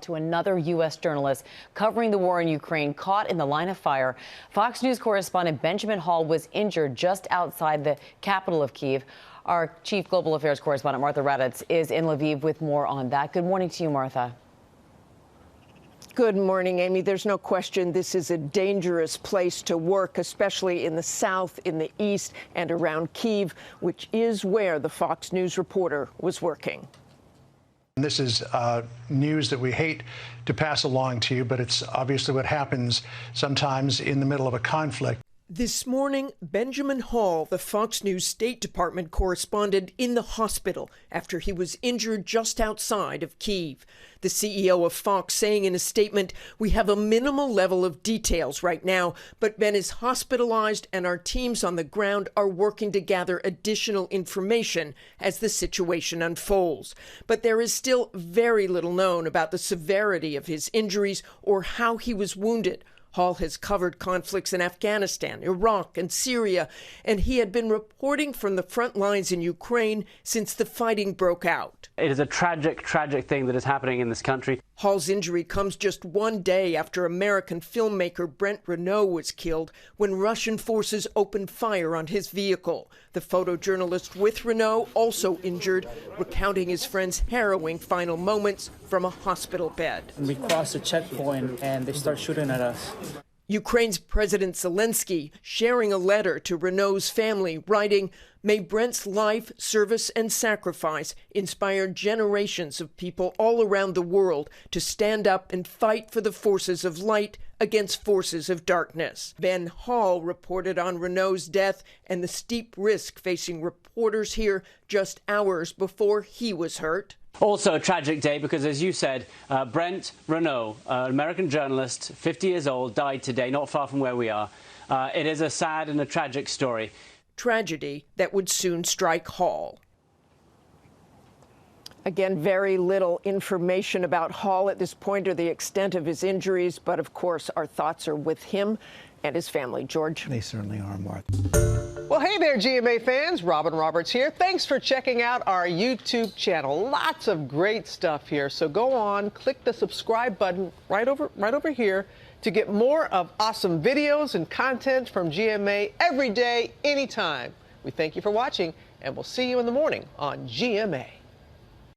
To another U.S. journalist covering the war in Ukraine caught in the line of fire. Fox News correspondent Benjamin Hall was injured just outside the capital of Kyiv. Our chief global affairs correspondent, Martha Raddatz, is in Lviv with more on that. Good morning to you, Martha. Good morning, Amy. There's no question this is a dangerous place to work, especially in the south, in the east, and around Kyiv, which is where the Fox News reporter was working. This is news that we hate to pass along to you, but it's obviously what happens sometimes in the middle of a conflict. This morning, Benjamin Hall, the Fox News State Department correspondent, in the hospital after he was injured just outside of Kyiv. The CEO of Fox saying in a statement, "We have a minimal level of details right now, but Ben is hospitalized and our teams on the ground are working to gather additional information as the situation unfolds." But there is still very little known about the severity of his injuries or how he was wounded. Hall has covered conflicts in Afghanistan, Iraq, and Syria, and he had been reporting from the front lines in Ukraine since the fighting broke out. It is a tragic, tragic thing that is happening in this country. Hall's injury comes just one day after American filmmaker Brent Renault was killed when Russian forces opened fire on his vehicle. The photojournalist with Renault, also injured, recounting his friend's harrowing final moments from a hospital bed. We crossed a checkpoint and they start shooting at us. Ukraine's President Zelensky sharing a letter to Renault's family, writing, "May Brent's life, service, and sacrifice inspire generations of people all around the world to stand up and fight for the forces of light against forces of darkness." Ben Hall reported on Renault's death and the steep risk facing reporters here just hours before he was hurt. Also a tragic day because, as you said, Brent Renault, an American journalist, 50 years old, died today, not far from where we are. It is a sad and a tragic story. Tragedy that would soon strike Hall. Again, very little information about Hall at this point or the extent of his injuries, but of course our thoughts are with him and his family. George? They certainly are, Martha. Well, hey there, GMA fans. Robin Roberts here. Thanks for checking out our YouTube channel. Lots of great stuff here. So go on, click the subscribe button right over here to get more of awesome videos and content from GMA every day, anytime. We thank you for watching, and we'll see you in the morning on GMA.